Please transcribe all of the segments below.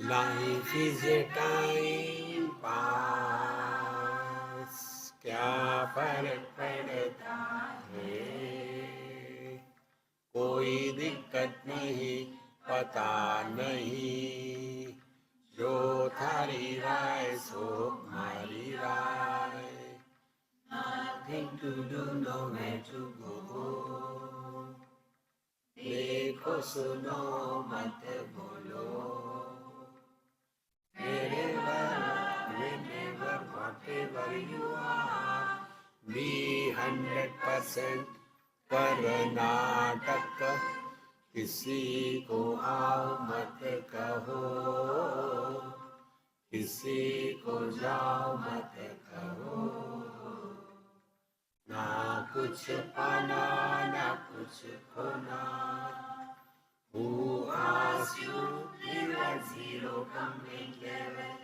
Life is a time pass, क्या फर्क पड़ता है, कोई दिक्कत नहीं, पता नहीं, जो थारी राय सो मारी राय, nothing to do, nowhere to go, देखो सुनो मत बोलो, wherever, whenever, whatever you are, be 100% Karnataka, किसी को आओ मत कहो, किसी को जाओ मत कहो, ना कुछ पाना ना कुछ खोना, who asked you live at zero, come make level,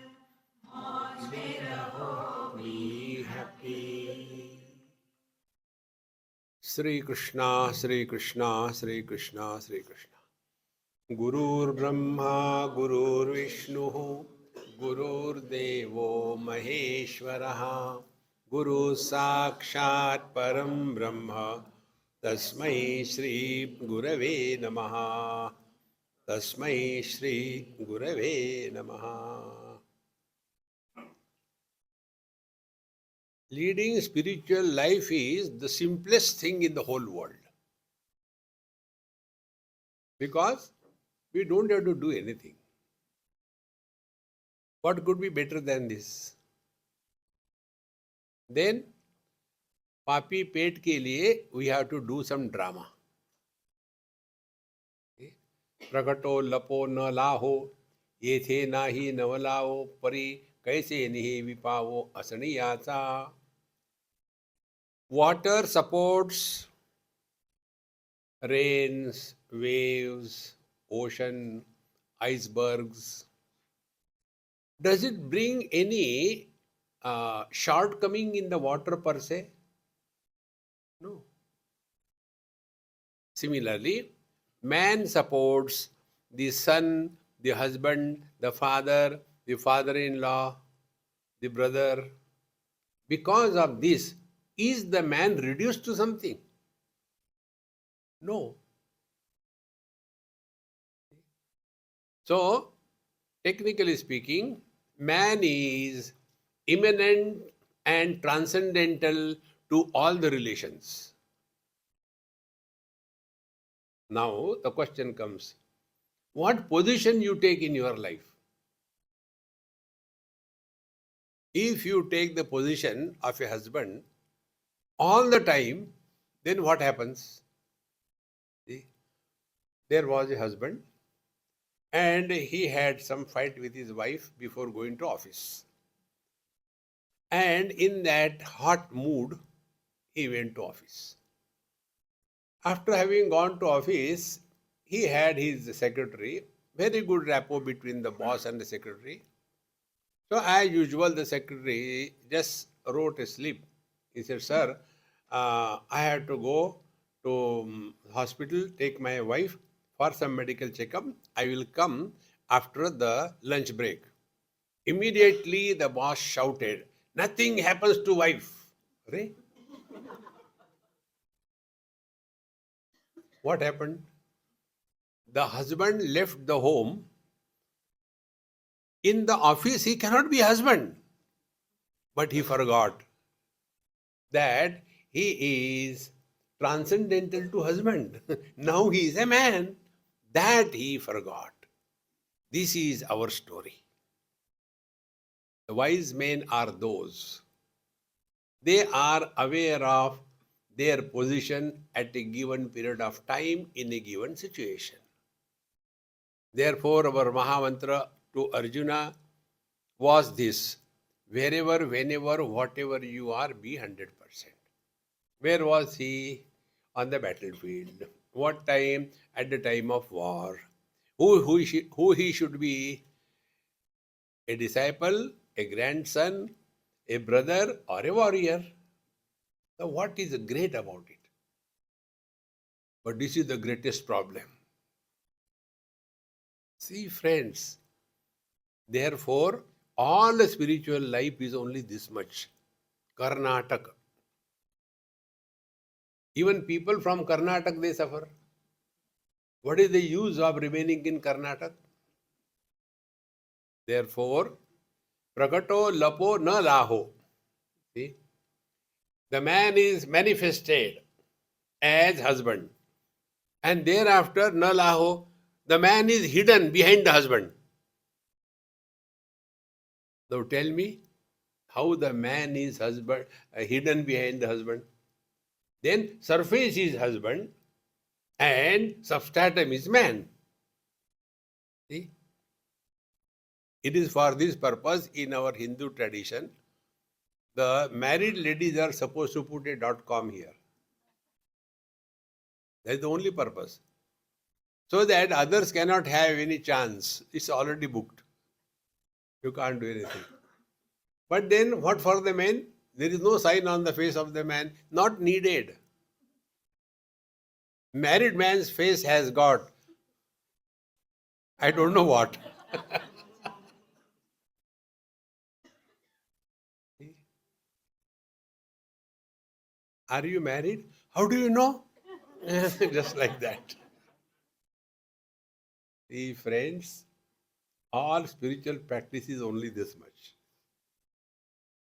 मौज में रहो, be happy. श्री कृष्णा श्री कृष्णा श्री कृष्णा श्री कृष्णा. गुरुर्ब्रह्मा गुरुर्विष्णुः गुरुर्देवो महेश्वरः, गुरु साक्षात् परं ब्रह्म, तस्मै श्री गुरवे नमः, तस्मै श्री गुरवे नमः. Leading spiritual life is the simplest thing in the whole world, because we don't have to do anything. What could be better than this? Then, papi pet ke liye we have to do some drama. Prakato lapo na laho, yethe nahi navalao, pari kaise nihi vipavo asaniyasa. Water supports rains, waves, ocean, icebergs. Does it bring any shortcoming in the water per se? No. Similarly, man supports the son, the husband, the father-in-law, the brother. Because of this, is the man reduced to something? No. So, technically speaking, man is immanent and transcendental to all the relations. Now, the question comes, what position you take in your life? If you take the position of a husband all the time, then what happens? See, there was a husband and he had some fight with his wife before going to office. And in that hot mood, he went to office. After having gone to office, he had his secretary, very good rapport between the boss and the secretary. So as usual, the secretary just wrote a slip. He said, sir, I have to go to hospital, take my wife for some medical checkup. I will come after the lunch break. Immediately the boss shouted, nothing happens to wife. Right? What happened? The husband left the home. In the office, he cannot be husband. But he forgot that he is transcendental to husband. Now he is a man. That he forgot. This is our story. The wise men are those. They are aware of their position at a given period of time in a given situation. Therefore, our Mahamantra to Arjuna was this: wherever, whenever, whatever you are, be 100%. Where was he? On the battlefield. What time? At the time of war. Who he should be? A disciple, a grandson, a brother, or a warrior. Now, what is great about it? But this is the greatest problem. See, friends, Therefore, all the spiritual life is only this much. Karnataka. Even people from Karnataka, they suffer. What is the use of remaining in Karnataka? Therefore, Prakato Lapo Na Laho. See? The man is manifested as husband. And thereafter, Na Laho, the man is hidden behind the husband. Now tell me how the man is husband hidden behind the husband. Then surface is husband and substratum is man. See? It is for this purpose in our Hindu tradition, the married ladies are supposed to put a .com here. That is the only purpose. So that others cannot have any chance. It's already booked. You can't do anything. But then what for the men? There is no sign on the face of the man. Not needed. Married man's face has got, I don't know what. Are you married? How do you know? Just like that. See, friends, all spiritual practice is only this much.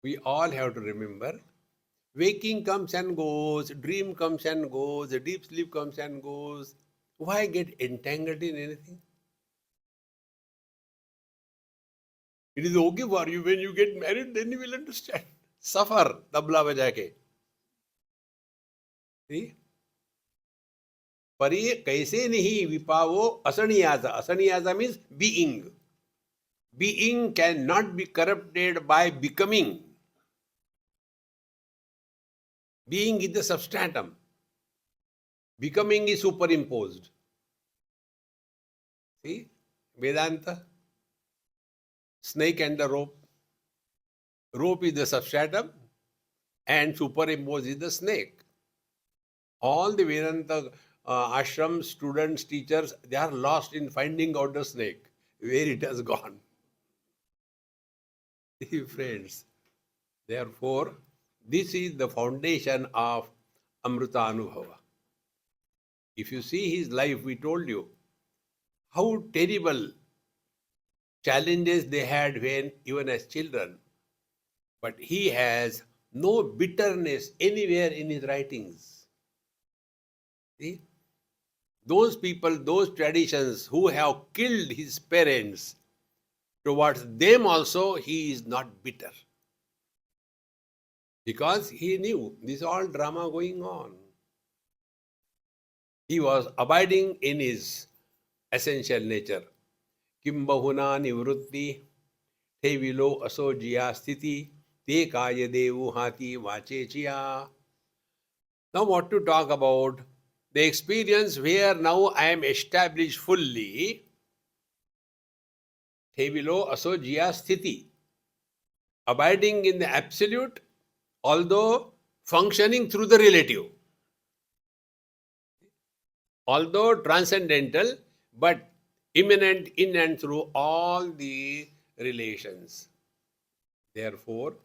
We all have to remember, waking comes and goes, dream comes and goes, deep sleep comes and goes. Why get entangled in anything? It is okay for you when you get married, then you will understand. Suffer, tabla baja ke. See? Pari kaise nahi vipavo asaniyaza. Asaniyaza means being. Being cannot be corrupted by becoming. Being is the substratum. Becoming is superimposed. See? Vedanta. Snake and the rope. Rope is the substratum and superimposed is the snake. All the Vedanta ashram students, teachers, they are lost in finding out the snake, where it has gone. Friends, therefore, this is the foundation of Amrutanubhava. If you see his life, we told you how terrible challenges they had when even as children. But he has no bitterness anywhere in his writings. See? Those people, those traditions who have killed his parents, towards them also he is not bitter. Because he knew this is all drama going on. He was abiding in his essential nature. Kim bahuna nivrutti, te vilo aso jiya sthiti, te kaya devu hati vache chiya. Now what to talk about? The experience where now I am established fully, te vilo aso jiya sthiti, abiding in the absolute, although functioning through the relative. Although transcendental, but immanent in and through all the relations. Therefore,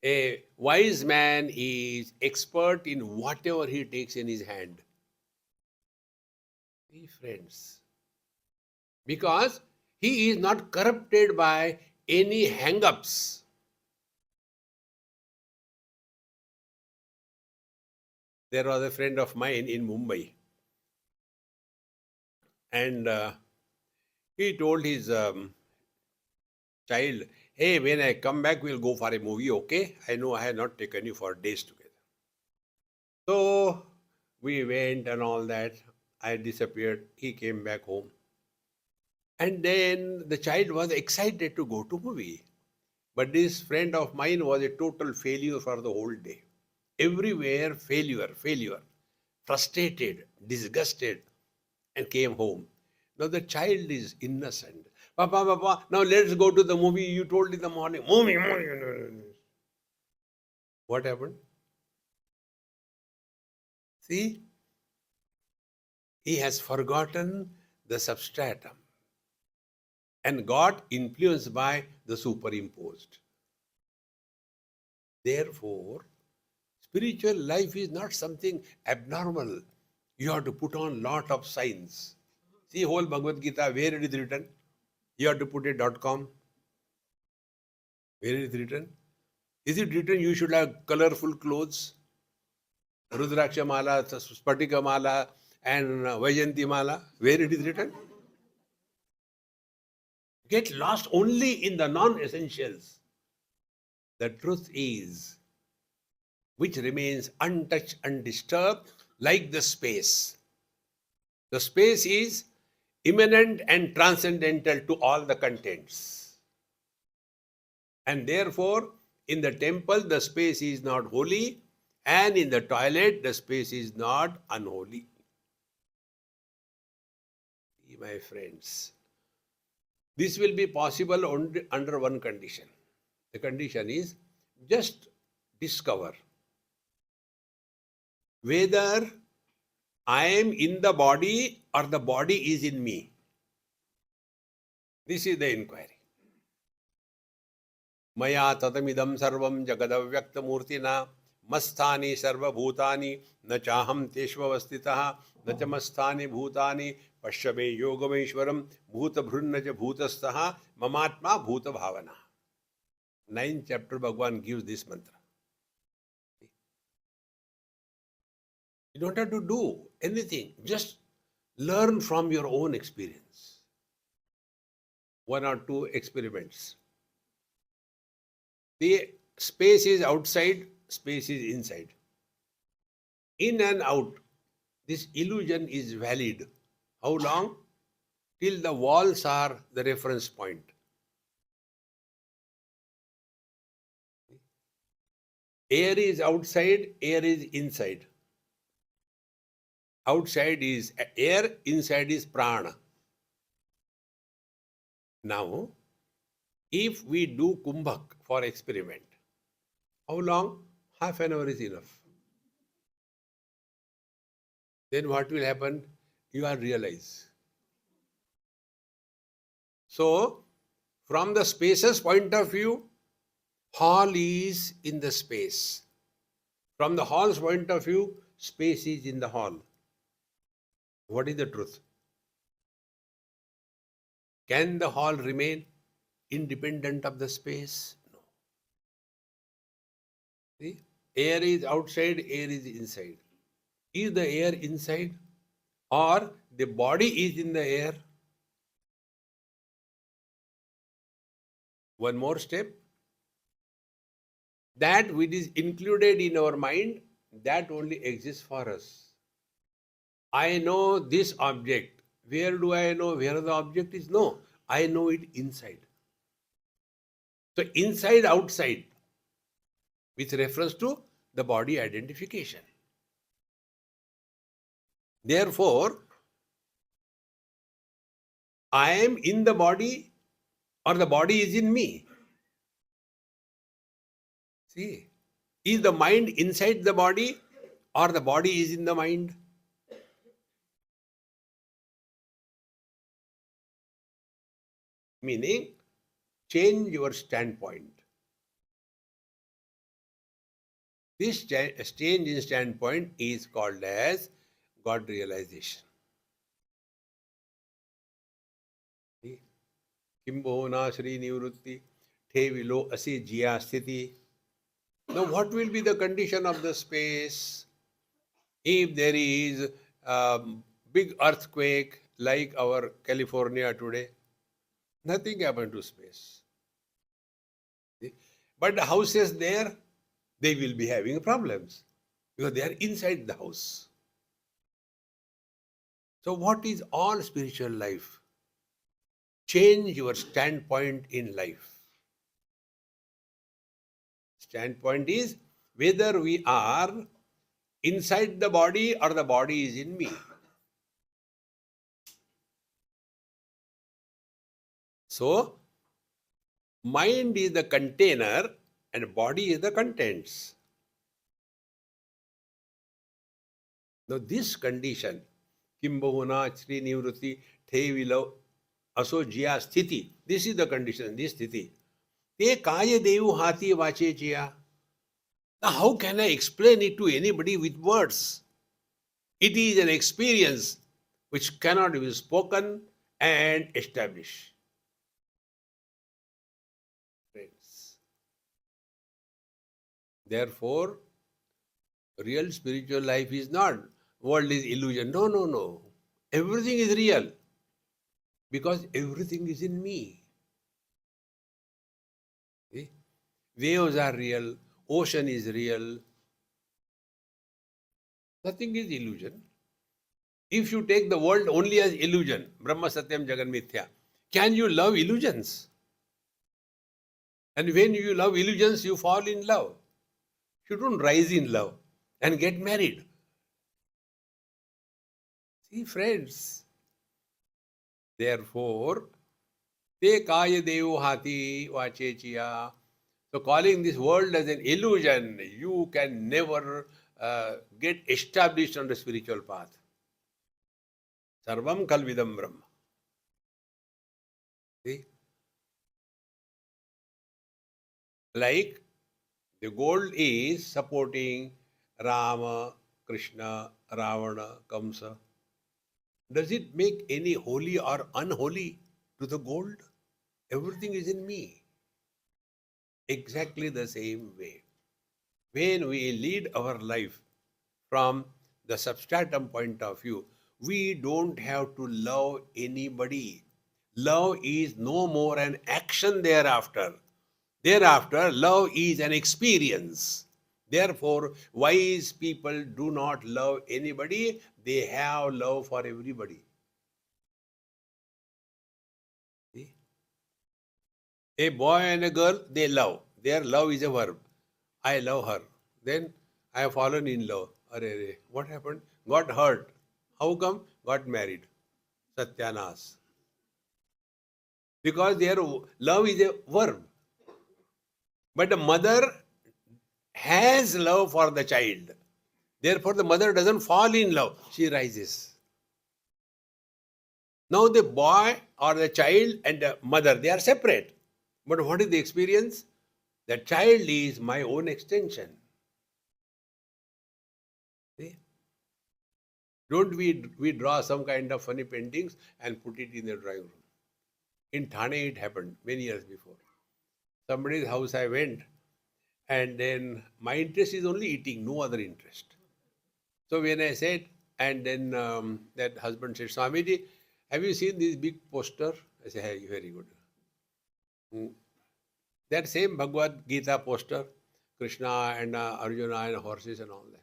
a wise man is expert in whatever he takes in his hand. Be friends. Because he is not corrupted by any hang-ups. There was a friend of mine in Mumbai. And he told his child, hey, when I come back, we'll go for a movie, okay? I know I have not taken you for days together. So we went and all that. I disappeared. He came back home. And then the child was excited to go to movie. But this friend of mine was a total failure for the whole day. Everywhere failure. Frustrated, disgusted, and came home. Now the child is innocent. Papa, now let's go to the movie. You told in the morning. Movie. What happened? See? He has forgotten the substratum. and got influenced by the superimposed. Therefore, spiritual life is not something abnormal. You have to put on lot of signs. See whole Bhagavad Gita, where it is written? You have to put a .com. Where is it written? Is it written you should have colorful clothes? Rudraksha Mala, Spatika Mala, and Vajanti Mala. Where it is written? Get lost only in the non-essentials. The truth is, which remains untouched, undisturbed, like the space. The space is immanent and transcendental to all the contents. And therefore, in the temple, the space is not holy, and in the toilet, the space is not unholy. My friends, this will be possible only under one condition. The condition is just discover whether I am in the body or the body is in me. This is the inquiry. Maya tatamidam sarvam jagadavyaktamurtina masthani sarvabhutani na chaham teshvavastitaha na cha masthani bhutani pashyame yogameshwaram bhutabhrunna cha bhutastaha mamatma bhuta bhavana. 9th chapter Bhagavan gives this mantra. You don't have to do anything. Just learn from your own experience. 1 or 2 experiments. The space is outside, space is inside. In and out, this illusion is valid. How long? Till the walls are the reference point. Air is outside, air is inside. Outside is air, inside is prana. Now, if we do kumbhak for experiment, how long? Half an hour is enough. Then what will happen? You will realize. So, from the spaces point of view, hall is in the space. From the hall's point of view, space is in the hall. What is the truth? Can the hall remain independent of the space? No. See? Air is outside, air is inside. Is the air inside or the body is in the air? One more step. That which is included in our mind, that only exists for us. I know this object. Where do I know where the object is? No, I know it inside. So inside, outside, with reference to the body identification. Therefore, I am in the body or the body is in me. See, is the mind inside the body or the body is in the mind? Meaning, change your standpoint. This change in standpoint is called as God realization. Kimbona Sri Nivrutti Thevilo Asi Jia Sthiti. Now, what will be the condition of the space if there is a big earthquake like our California today? Nothing happened to space. But the houses there, they will be having problems because they are inside the house. So what is all spiritual life? Change your standpoint in life. Standpoint is whether we are inside the body or the body is in me. So, mind is the container and body is the contents. Now this condition, Kimbahuna Sri Nivrutti Thevilo, Aso jiya sthiti. This is the condition, this sthiti. Te kaya devu hati vache jiya. Now, how can I explain it to anybody with words? It is an experience which cannot be spoken and established. Friends. Therefore, real spiritual life is not world is illusion. No, no, no. Everything is real because everything is in me. See? Waves are real, ocean is real. Nothing is illusion. If you take the world only as illusion, Brahma Satyam Jagan Mithya, can you love illusions? And when you love illusions, you fall in love. You don't rise in love and get married. See, friends. Therefore, te kaya devo hati vache chiya. So, calling this world as an illusion, you can never get established on the spiritual path. Sarvam kalvidam Brahma. See? Like the gold is supporting Rama, Krishna, Ravana, Kamsa. Does it make any holy or unholy to the gold? Everything is in me. Exactly the same way. When we lead our life from the substratum point of view, we don't have to love anybody. Love is no more an action thereafter. Thereafter, love is an experience. Therefore, wise people do not love anybody, they have love for everybody. See? A boy and a girl, they love. Their love is a verb. I love her. Then I have fallen in love. Arre, what happened? Got hurt. How come? Got married. Satyanas. Because their love is a verb. But the mother has love for the child. Therefore, the mother doesn't fall in love. She rises. Now, the boy or the child and the mother, they are separate. But what is the experience? The child is my own extension. See? Don't we draw some kind of funny paintings and put it in the drawing room? In Thane, it happened many years before. Somebody's house I went, and then my interest is only eating, no other interest. So when I said, and then that husband said, Swamiji, have you seen this big poster? I said, hey, very good. That same Bhagavad Gita poster, Krishna and Arjuna and horses and all that.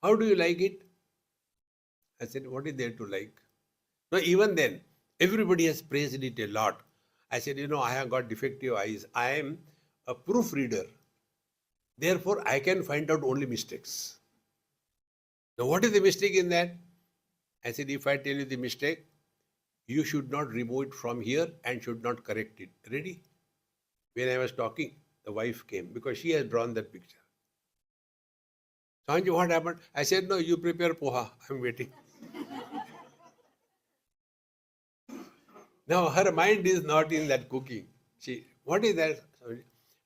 How do you like it? I said, what is there to like? No, even then, everybody has praised it a lot. I said, I have got defective eyes. I am a proofreader. Therefore, I can find out only mistakes. Now, what is the mistake in that? I said, if I tell you the mistake, you should not remove it from here and should not correct it. Ready? When I was talking, the wife came because she has drawn that picture. Sanju, what happened? I said, no, you prepare poha. I'm waiting. Now, her mind is not in that cooking. What is that?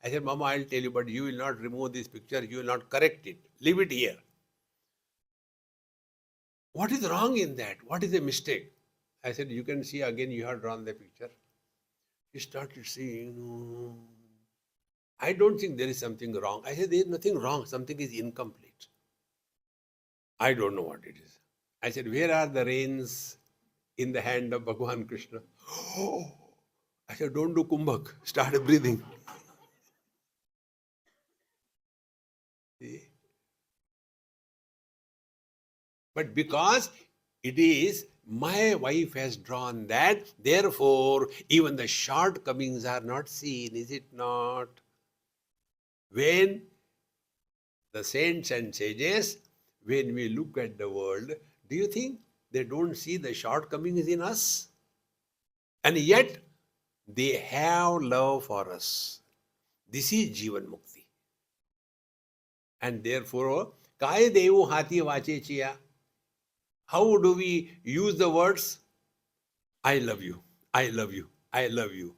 I said, Mama, I'll tell you, but you will not remove this picture. You will not correct it. Leave it here. What is wrong in that? What is the mistake? I said, you can see again, you have drawn the picture. She started saying, I don't think there is something wrong. I said, there is nothing wrong. Something is incomplete. I don't know what it is. I said, where are the reins in the hand of Bhagavan Krishna? Oh, I said, don't do kumbhak. Start breathing. See? But because it is my wife has drawn that, therefore, even the shortcomings are not seen, is it not? When the saints and sages, when we look at the world, do you think they don't see the shortcomings in us? And yet, they have love for us. This is Jivan Mukti. And therefore, Kaya Devu Hati Vache Chiya. How do we use the words? I love you. I love you, I love you.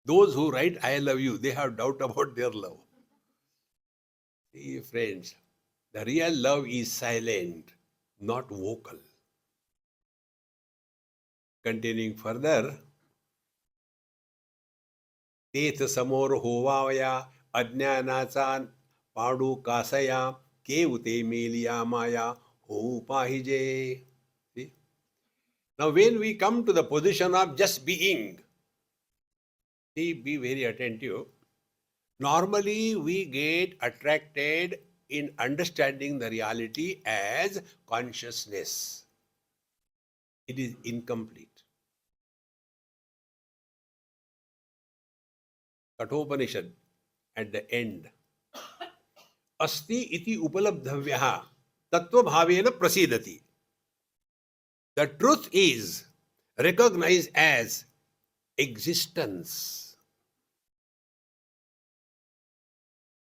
Those who write I love you, they have doubt about their love. See, friends, the real love is silent, not vocal. Continuing further, तेथ समोर होवावया अज्ञानाचा पाडू कासया केवते मेलिया माया होऊ पाहिजे. See? Now when we come to the position of just being, see, be very attentive. Normally we get attracted in understanding the reality as consciousness. It is incomplete. Kathopanishad at the end. Asti iti upalabdhavyah tattvabhavena prasidati. The truth is recognized as existence.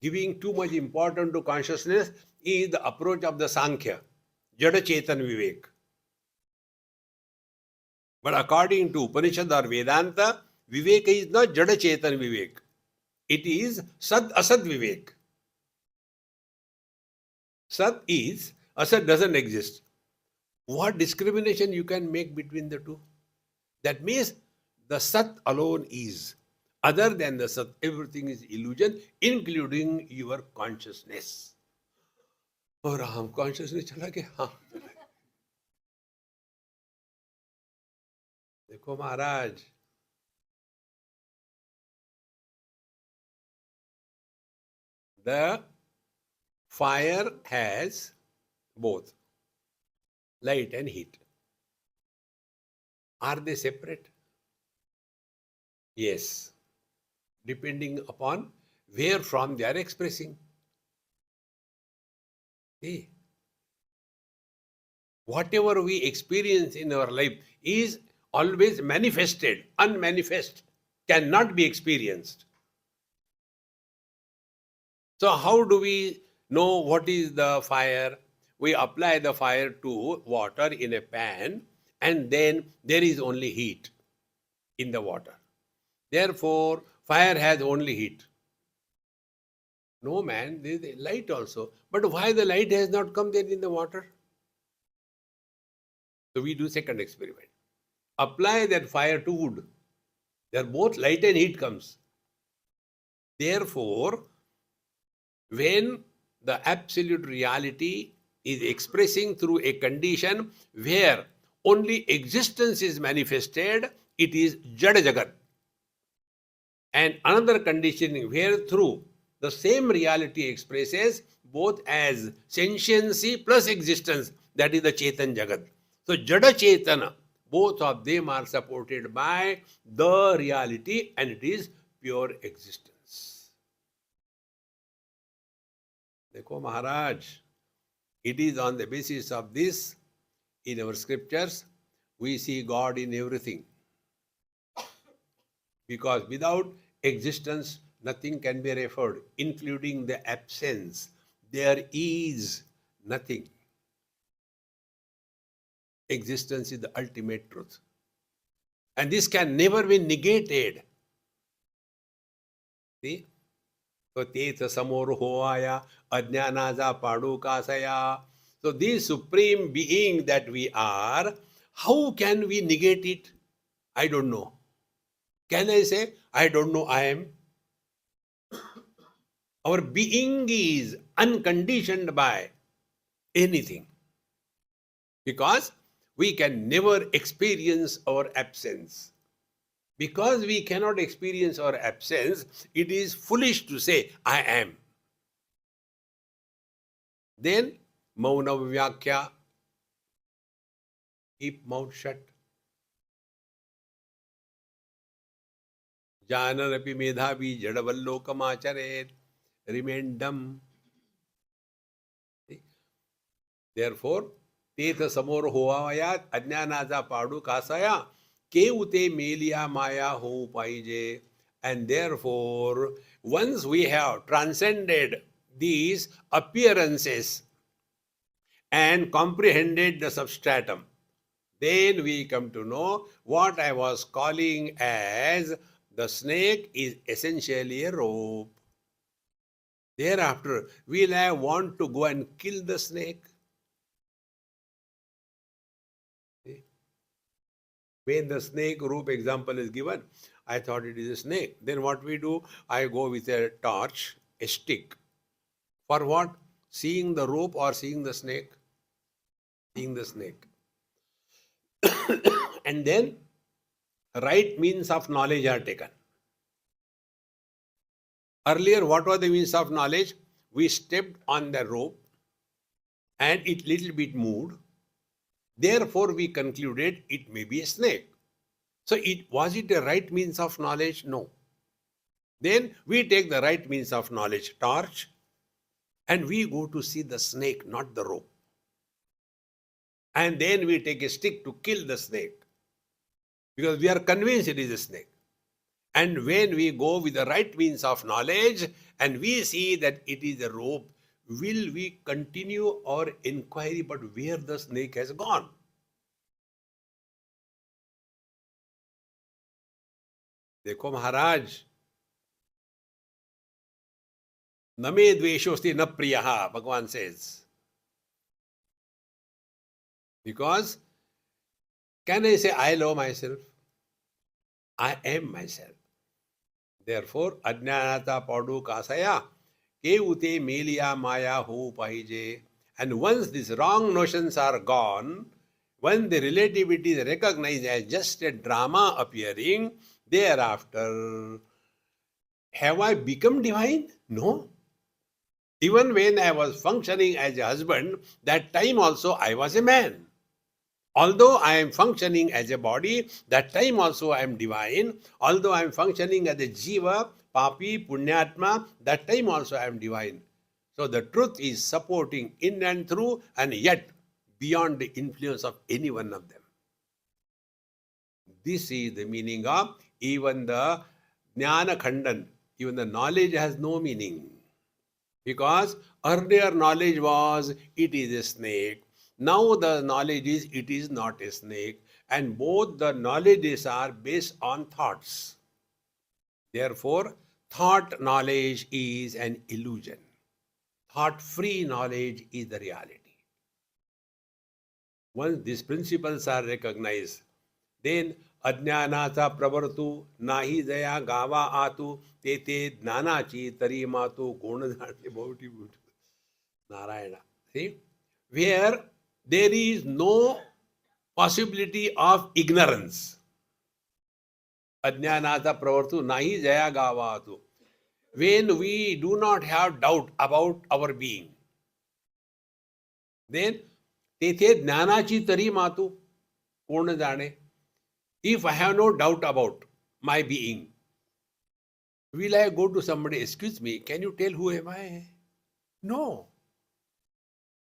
Giving too much importance to consciousness is the approach of the Sankhya, Jada Chetan Vivek. But according to Upanishad or Vedanta, Vivek is not Jada Chetan Vivek. It is Sad Asad Vivek. Sat is, Asad doesn't exist. What discrimination you can make between the two? That means the Sat alone is. Other than the Sat, everything is illusion, including your consciousness. Oh Ram, consciousness chala gaya? हाँ. देखो महाराज, the fire has both light and heat. Are they separate? Yes, depending upon where from they are expressing. See, whatever we experience in our life is always manifested. Unmanifest cannot be experienced. So how do we know what is the fire? We apply the fire to water in a pan, and then there is only heat in the water. Therefore, fire has only heat. No man, there is light also. But why the light has not come there in the water? So we do second experiment. Apply that fire to wood. There both light and heat comes. Therefore, when the absolute reality is expressing through a condition where only existence is manifested, it is Jada Jagat. And another condition where through the same reality expresses both as sentiency plus existence, that is the Chetan Jagat. So Jada Chetana, both of them are supported by the reality, and it is pure existence. Dekho Maharaj, it is on the basis of this, in our scriptures, we see God in everything. Because without existence, nothing can be referred, including the absence. There is nothing. Existence is the ultimate truth. And this can never be negated. See? So, Tetha Samor Hoaya, Ajnanaja Padu Kasaya. So, this supreme being that we are, how can we negate it? I don't know. Can I say, I don't know, I am? Our being is unconditioned by anything. Because we can never experience our absence. Because we cannot experience our absence, it is foolish to say, I am. Then, Mauna Vyakya, keep mouth shut. Jananapi medhavi jadavallokamachare, remain dumb. Therefore, Tetha samor hoavayat ajnanaja padu kasaya keute melia maya ho paije. And therefore, once we have transcended these appearances and comprehended the substratum, Then we come to know what I was calling as the snake is essentially a rope. Thereafter, will I want to go and kill the snake? When the snake rope example is given, I thought it is a snake. Then what we do? I go with a torch, a stick. For what? Seeing the rope or seeing the snake? Seeing the snake. And then right means of knowledge are taken. Earlier, what was the means of knowledge? We stepped on the rope and it little bit moved. Therefore, we concluded it may be a snake. So, was it a right means of knowledge? No. Then we take the right means of knowledge, torch, and we go to see the snake, not the rope. And then we take a stick to kill the snake because we are convinced it is a snake. And when we go with the right means of knowledge and we see that it is a rope, will we continue our inquiry but where the snake has gone? देखो महाराज, न मे द्वेषोस्ति न प्रियः, Bhagavan says. Because can I say I love myself? I am myself. Therefore, ajnanata padu kasaya ke ute meliya maya ho pahije. And once these wrong notions are gone, when the relativity is recognized as just a drama appearing, thereafter, have I become divine? No. Even when I was functioning as a husband, that time also I was a man. Although I am functioning as a body, that time also I am divine. Although I am functioning as a jiva, papi, punyatma, that time also I am divine. So the truth is supporting in and through and yet beyond the influence of any one of them. This is the meaning of even the Jnana Khandan. Even the knowledge has no meaning. Because earlier knowledge was it is a snake. Now the knowledge is it is not a snake. And both the knowledges are based on thoughts. Therefore, thought knowledge is an illusion. Thought-free knowledge is the reality. Once these principles are recognized, then ajnanata pravartu nahi daya gava atu tete jnanachi tari matu gonadhati bhavati bhuti. Narayana. See? Where there is no possibility of ignorance. Ajnanata pravartu nahi jaya gava atu. When we do not have doubt about our being, then tete jnanachi tari matu purna jane. If I have no doubt about my being, will I go to somebody, excuse me, can you tell who am I? No.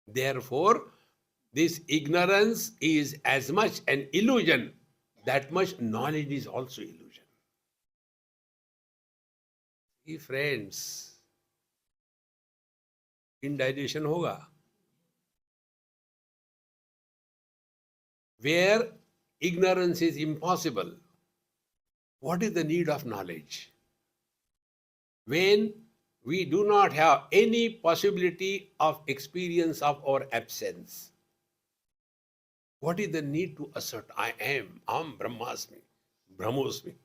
Therefore, this ignorance is as much an illusion, that much knowledge is also illusion. See, friends, indigestion hoga. Where ignorance is impossible, what is the need of knowledge? When we do not have any possibility of experience of our absence, what is the need to assert I am, Aham Brahmasmi, Brahmosmi?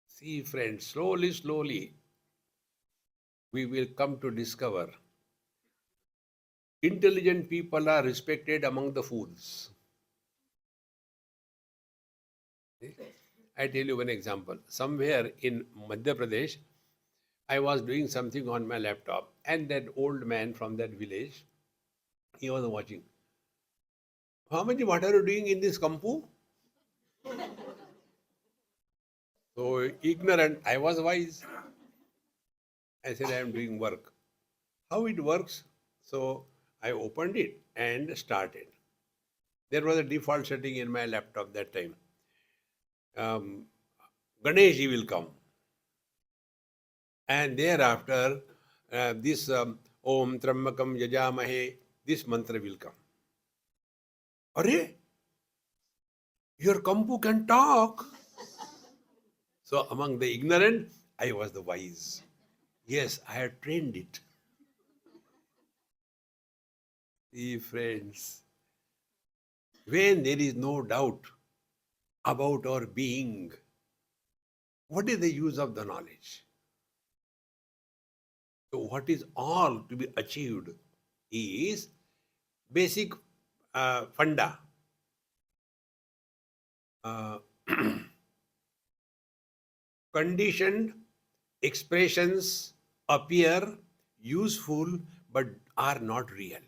See, friends, slowly, slowly, we will come to discover intelligent people are respected among the fools. I tell you one example. Somewhere in Madhya Pradesh, I was doing something on my laptop, and that old man from that village, he was watching. Mamaji, what are you doing in this kampu? So ignorant, I was wise. I said, I am doing work. How it works? So I opened it and started. There was a default setting in my laptop that time. Ganesh, he will come. And thereafter, this Om Trambakam Yajamahe, this mantra will come. Arre, your Kampu can talk. So among the ignorant, I was the wise. Yes, I had trained it. See, friends, when there is no doubt about our being, what is the use of the knowledge? So what is all to be achieved is basic funda. Conditioned expressions appear useful but are not real.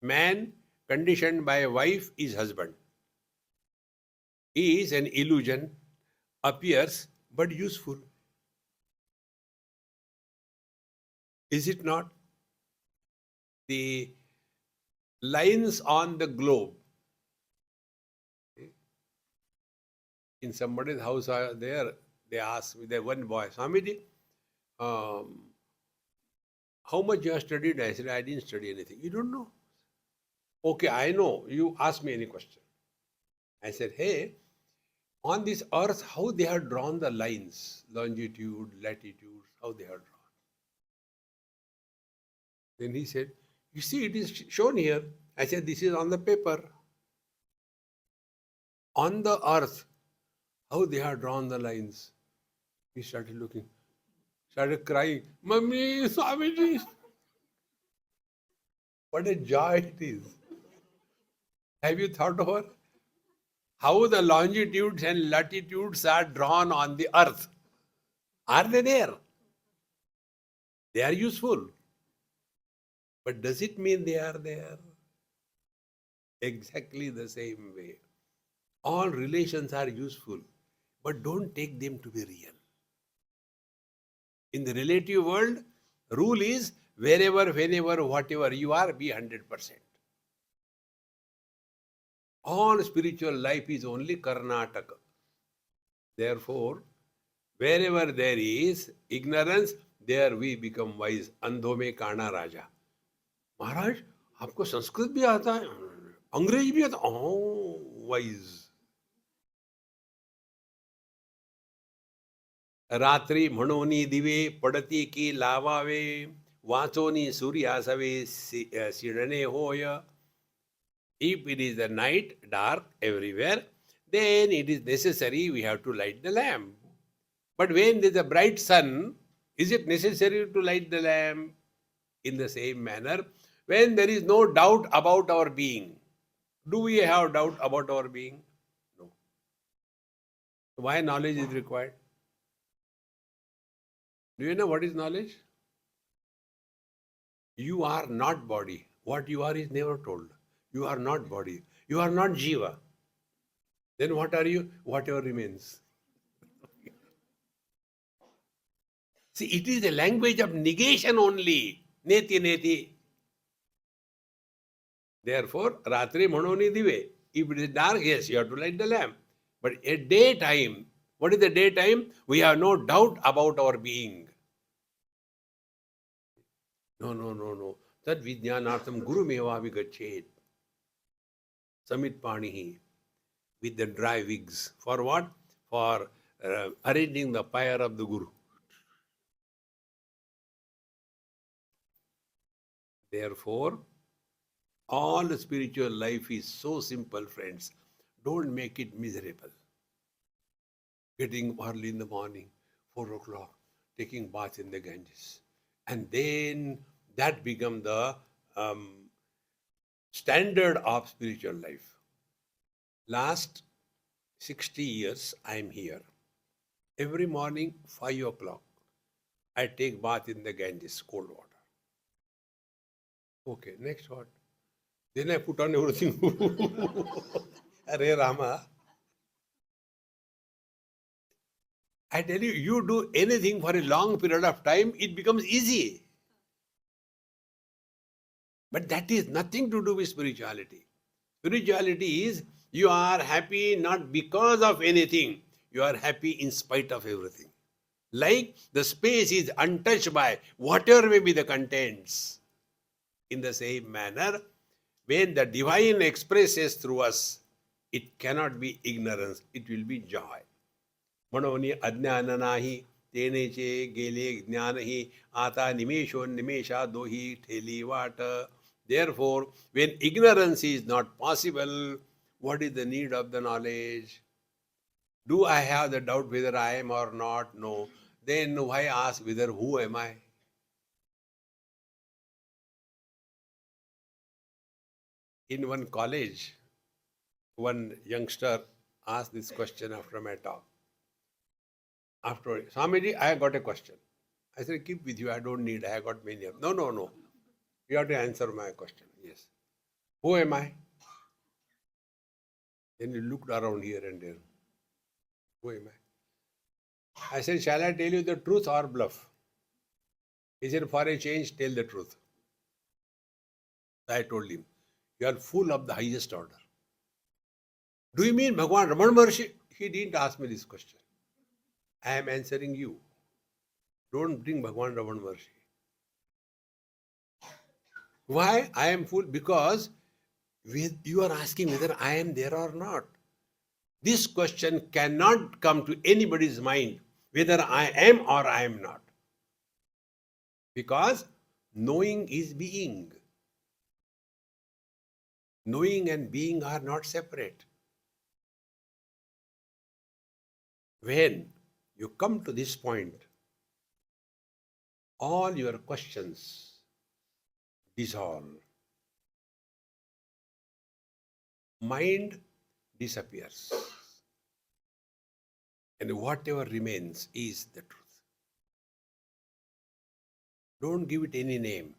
Man conditioned by a wife is husband. He is an illusion, appears but useful. Is it not? The lines on the globe. In somebody's house are there, they asked me, there one boy, Swamiji, how much you have studied? I said, I didn't study anything. You don't know? Okay, I know. You ask me any question. I said, hey, on this earth, how they have drawn the lines, longitude, latitude, how they have drawn. Then he said, you see, it is shown here. I said, this is on the paper. On the earth, how they have drawn the lines. He started looking, started crying, Mummy, Swamiji. What a joy it is. Have you thought over how the longitudes and latitudes are drawn on the earth? Are they there? They are useful. But does it mean they are there? Exactly the same way. All relations are useful, but don't take them to be real. In the relative world, rule is wherever, whenever, whatever you are, be 100%. All spiritual life is only Karnataka. Therefore, wherever there is ignorance, there we become wise. Andho mein kana raja. महाराज आपको संस्कृत भी आता है, अंग्रेजी भी आता, wise. रात्री म्हणोनी दिवे पडती की लावावे, वाचोनी सूर्यासवे सिडणे होय. If it is the night, dark everywhere, then it is necessary we have to light the lamp. But when there is a bright sun, is it necessary to light the lamp? In the same manner, when there is no doubt about our being, do we have doubt about our being? No. Why knowledge is required? Do you know what is knowledge? You are not body. What you are is never told. You are not body. You are not jiva. Then what are you? Whatever remains. See, it is the language of negation only. Neti neti. Therefore, ratri manoni dive. If it is dark, yes, you have to light the lamp. But at daytime, what is the daytime? We have no doubt about our being. No. Tad vijnanartham guru meva vigachet. Samit panihi. With the dry wigs. For what? For arranging the pyre of the guru. Therefore, all spiritual life is so simple, friends. Don't make it miserable. Getting early in the morning, 4 o'clock, taking bath in the Ganges. And then that become the standard of spiritual life. Last 60 years, I am here. Every morning, 5 o'clock, I take bath in the Ganges, cold water. Okay, next what? Then I put on everything. Hare Rama. I tell you, you do anything for a long period of time, it becomes easy. But that is nothing to do with spirituality. Spirituality is you are happy not because of anything. You are happy in spite of everything. Like the space is untouched by whatever may be the contents. In the same manner, when the divine expresses through us, it cannot be ignorance, it will be joy. म्हणून अज्ञान नाही तेनेचे गेले ज्ञानही आता निमेषोन्निमेषा दोही ठेली वाट. Therefore, when ignorance is not possible, what is the need of the knowledge? Do I have the doubt whether I am or not? No. Then why ask whether who am I? In one college, one youngster asked this question after my talk. After, Swamiji, I got a question. I said, keep with you, I don't need, I got many of them. No. You have to answer my question. Yes. Who am I? Then he looked around here and there. Who am I? I said, shall I tell you the truth or bluff? He said, for a change, tell the truth. I told him, you are full of the highest order. Do you mean Bhagwan Raman Maharshi? He didn't ask me this question. I am answering you. Don't bring Bhagwan Raman Maharshi. Why I am full? Because you are asking whether I am there or not. This question cannot come to anybody's mind whether I am or I am not. Because knowing is being. Knowing and being are not separate. When you come to this point, all your questions dissolve. Mind disappears. And whatever remains is the truth. Don't give it any name.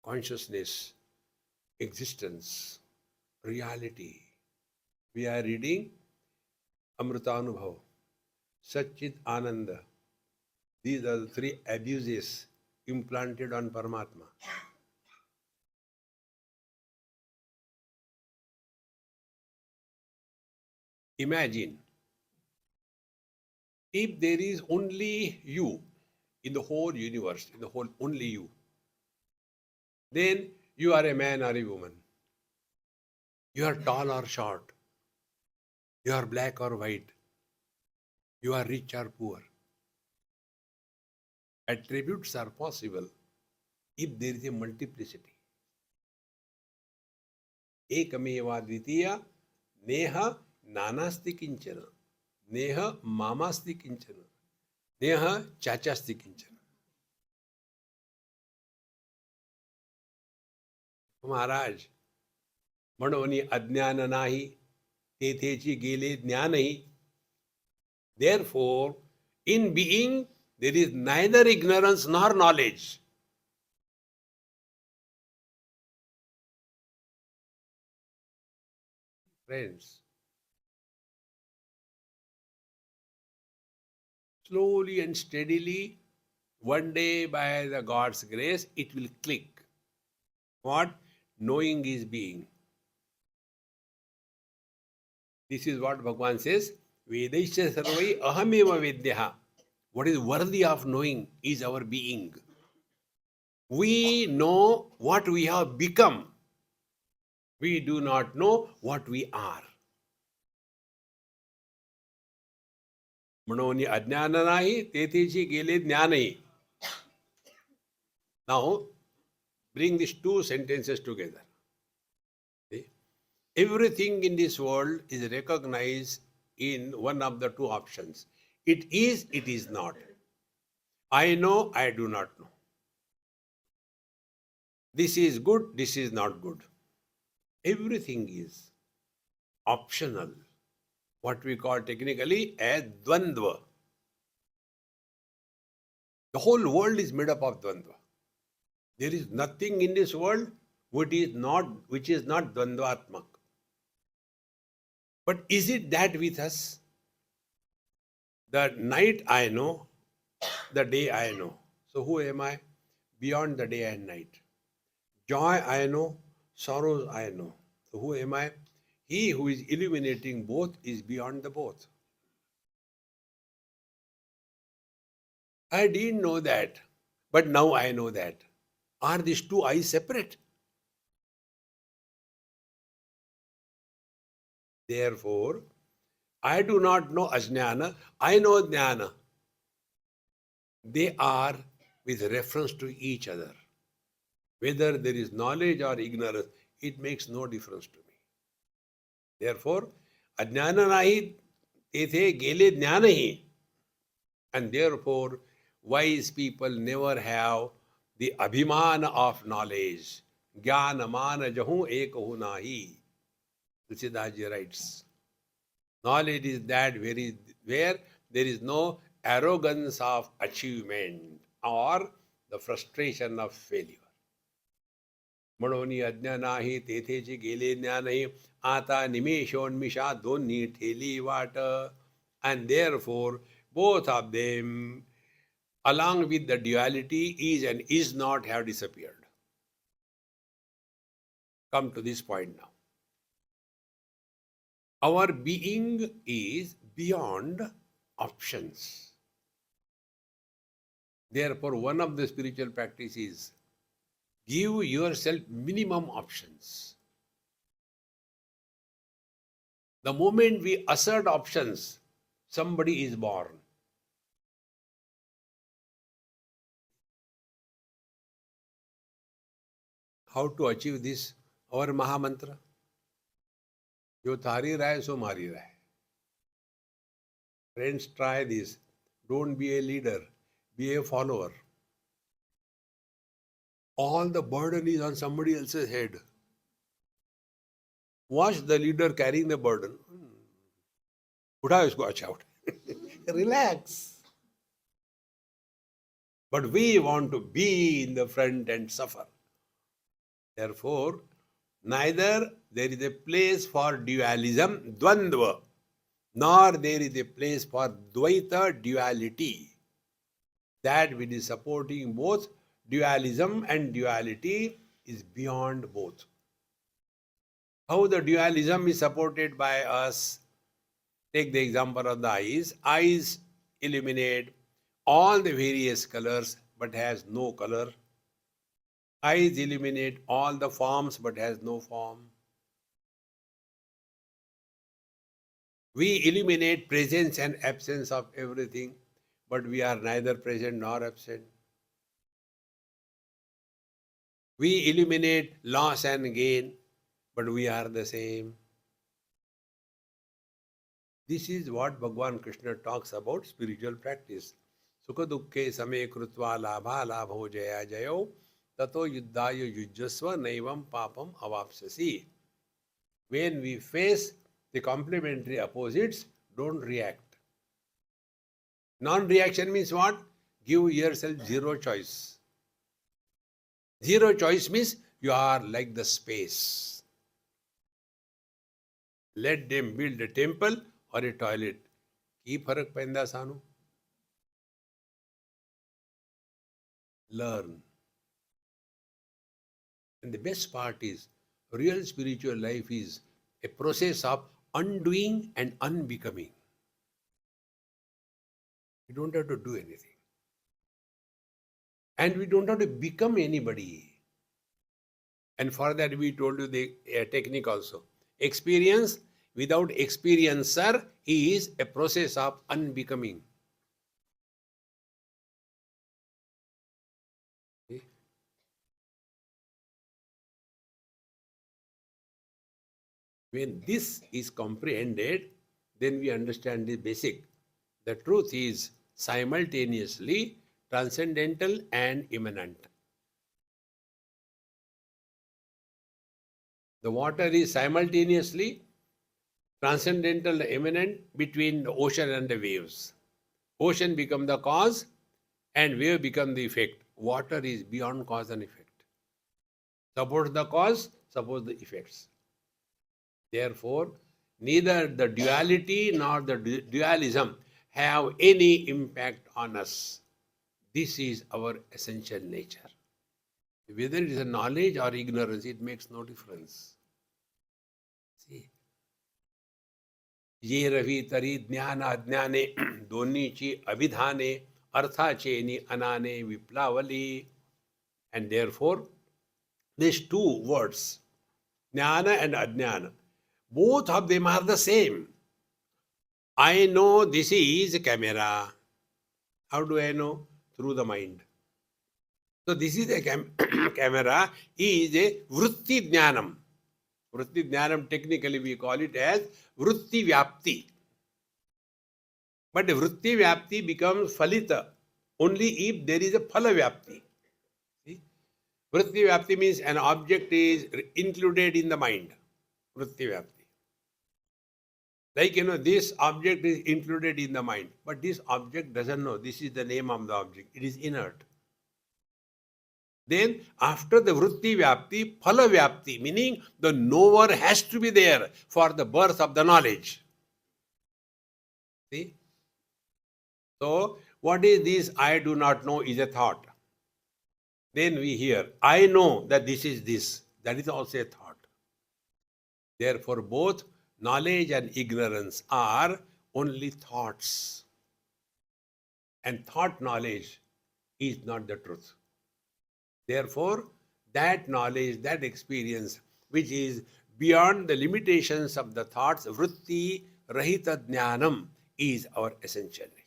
Consciousness, existence, reality. We are reading Amrutanubhava, Ch-8.3 Ananda. These are the three abuses implanted on Paramatma. Imagine, if there is only you in the whole universe, in the whole only you, then you are a man or a woman. You are tall or short. You are black or white. You are rich or poor. Attributes are possible if there is a multiplicity. Ekameva dvitiya neha nanasti kinchana. Neha mamasti kinchana. Neha chachasti kinchana. महाराज म्हणून अज्ञान नाही तेथेची गेले ज्ञानही. Therefore, in being, there is neither ignorance nor knowledge. Friends, slowly and steadily, one day by the God's grace, it will click. What? Knowing is being. This is what Bhagavan says, Vedaisya sarvai ahameva vedyaha. What is worthy of knowing is our being. We know what we have become. We do not know what we are. म्हणून अज्ञान नाही तेथेची गेले ज्ञानही. Now, bring these two sentences together. See? Everything in this world is recognized in one of the two options. It is not. I know, I do not know. This is good, this is not good. Everything is optional. What we call technically as dvandva. The whole world is made up of dvandva. There is nothing in this world which is not dvandvatmak. But is it that with us? The night I know, the day I know. So who am I? Beyond the day and night. Joy I know, sorrows I know. So who am I? He who is illuminating both is beyond the both. I didn't know that, but now I know that. Are these two eyes separate? Therefore, I do not know ajnana, I know jnana. They are with reference to each other. Whether there is knowledge or ignorance, it makes no difference to me. Therefore, ajnana nahi tethe gele jnanahi. And therefore, wise people never have the abhiman of knowledge. Jnana mana jahu ekahu nahi. Tusidaji writes. Knowledge is that where there is no arrogance of achievement or the frustration of failure. म्हणोनी अज्ञा नाही तेथेची गेले ज्ञानही आता निमेषोन्मिषा दोन्ही ठेली वाट. And therefore, both of them, along with the duality, is and is not, have disappeared. Come to this point now. Our being is beyond options. Therefore, one of the spiritual practices, give yourself minimum options. The moment we assert options, somebody is born. How to achieve this? Our Mahamantra. जो थारी रहा है सो मारी रहा है. Friends, try this. Don't be a leader. Be a follower. All the burden is on somebody else's head. Watch the leader carrying the burden. उठाओ इसको अच्छा उठा. Relax. But we want to be in the front and suffer. Therefore, neither there is a place for dualism, dvandva, nor there is a place for dvaita, duality. That which is supporting both dualism and duality is beyond both. How the dualism is supported by us? Take the example of the eyes. Eyes illuminate all the various colors but has no color. Eyes illuminate all the forms but has no form. We illuminate presence and absence of everything, but we are neither present nor absent. We illuminate loss and gain, but we are the same. This is what Bhagavan Krishna talks about spiritual practice. Sukha dukkhe same krutva labha labho jaya jayo tato yuddhaya yujjasva naivam papam avapsasi. When we face the complementary opposites, don't react. Non-reaction means what? Give yourself zero choice. Zero choice means you are like the space. Let them build a temple or a toilet. की फर्क पैंदा सानू? Learn. And the best part is, real spiritual life is a process of undoing and unbecoming. We don't have to do anything. And we don't have to become anybody. And for that we told you the technique also. Experience without experiencer is a process of unbecoming. Okay. When this is comprehended, then we understand the basic. The truth is simultaneously transcendental and immanent. The water is simultaneously transcendental and immanent between the ocean and the waves. Ocean become the cause and wave become the effect. Water is beyond cause and effect. Supports the cause, supports the effects. Therefore, neither the duality nor the dualism have any impact on us. This is our essential nature. Whether it is a knowledge or ignorance, it makes no difference. See, ये रवि तरी ज्ञान अज्ञाने दोन्हीची अभिधाने artha cheni anane viplavali. And therefore, these two words, jnana and ajnana, both of them are the same. I know this is a camera. How do I know? Through the mind. So this is a camera is a vritti jnanam. Vritti jnanam, technically we call it as vritti vyapti. But vritti vyapti becomes phalita only if there is a phala vyapti. See? Vritti vyapti means an object is included in the mind. Vritti vyapti. Like, this object is included in the mind, but this object doesn't know this is the name of the object. It is inert. Then, after the vritti vyapti, phala vyapti, meaning the knower has to be there for the birth of the knowledge. See? So, what is this I do not know is a thought. Then we hear, I know that this is this. That is also a thought. Therefore, both knowledge and ignorance are only thoughts. And thought knowledge is not the truth. Therefore, that knowledge, that experience, which is beyond the limitations of the thoughts, vritti rahita jnanam, is our essential nature.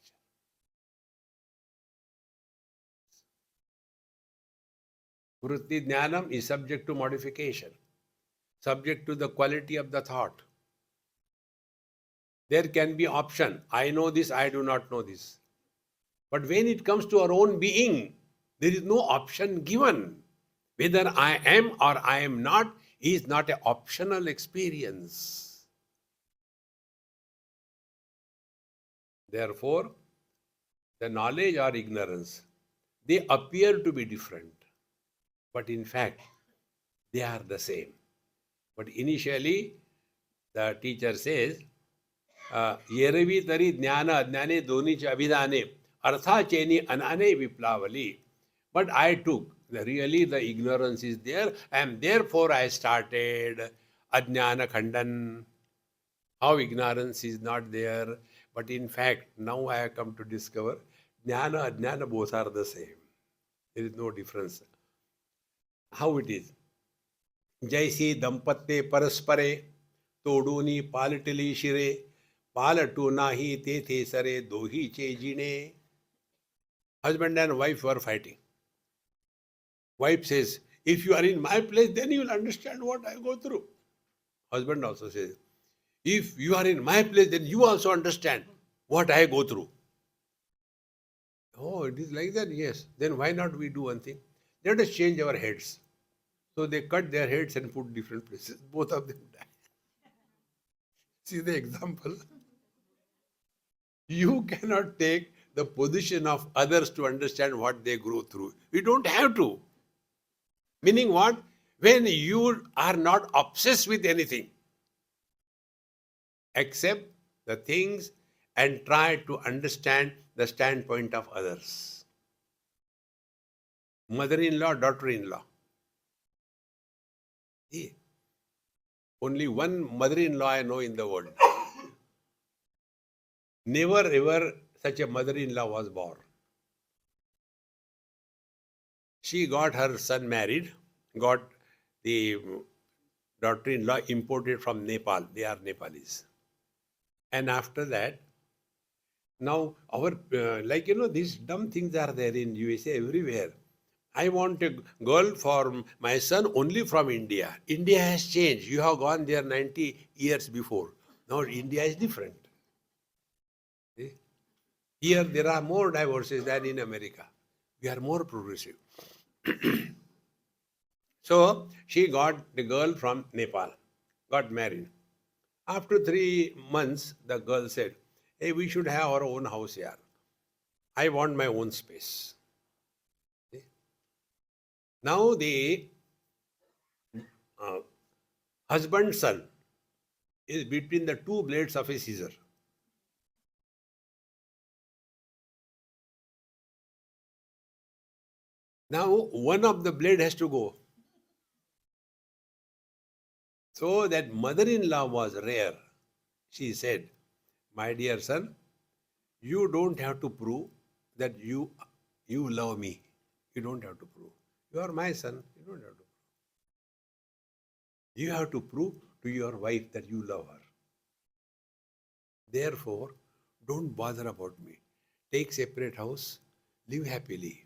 Vritti jnanam is subject to modification, subject to the quality of the thought. There can be option. I know this, I do not know this. But when it comes to our own being, there is no option given. Whether I am or I am not is not an optional experience. Therefore, the knowledge or ignorance, they appear to be different. But in fact, they are the same. But initially, the teacher says, Yeravi tari jnana ajnane doni cha abhidane artha cheni anane viplavali. But I took, really the ignorance is there, and therefore I started ajnana khandan. How ignorance is not there. But in fact, now I have come to discover jnana, ajnana both are the same. There is no difference. How it is? जैसी दंपत्ते परस्परे तोडूनी पालटली शिरे पालटू नाही तेथे सरे दोहीचे जिणे. Husband and wife were fighting. Wife says, if you are in my place, then you will understand what I go through. Husband also says, if you are in my place, then you also understand what I go through. Oh, it is like that? Yes. Then why not we do one thing? Let us change our heads. So they cut their heads and put different places. Both of them die. See the example? You cannot take the position of others to understand what they go through. You don't have to. Meaning what? When you are not obsessed with anything, accept the things and try to understand the standpoint of others. Mother-in-law, daughter-in-law. Only one mother-in-law I know in the world. Never ever such a mother-in-law was born. She got her son married, got the daughter-in-law imported from Nepal. They are Nepalis. And after that, now our, these dumb things are there in USA everywhere. I want a girl for my son only from India. India has changed. You have gone there 90 years before. Now India is different. See? Here there are more divorces than in America. We are more progressive. So she got the girl from Nepal, got married. After 3 months, the girl said, hey, we should have our own house here. I want my own space. See? Now the husband's son is between the two blades of a scissor. Now one of the blade has to go. So that mother-in-law was rare. She said, my dear son, you don't have to prove that you love me. You don't have to prove. You are my son. You don't have to prove. You have to prove to your wife that you love her. Therefore, don't bother about me. Take separate house, live happily.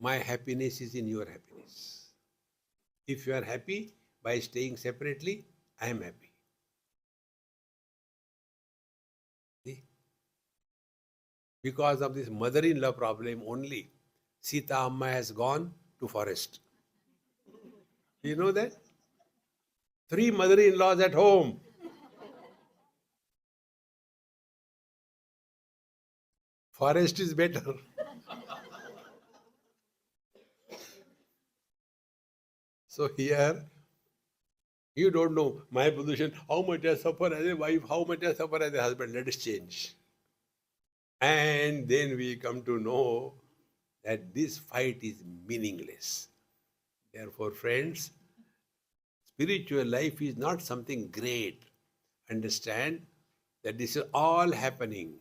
My happiness is in your happiness. If you are happy by staying separately, I am happy. See? Because of this mother-in-law problem only, Sita Amma has gone to forest. You know that? 3 mother-in-laws at home. Forest is better. So here, you don't know my position, how much I suffer as a wife, how much I suffer as a husband. Let us change. And then we come to know that this fight is meaningless. Therefore, friends, spiritual life is not something great. Understand that this is all happening,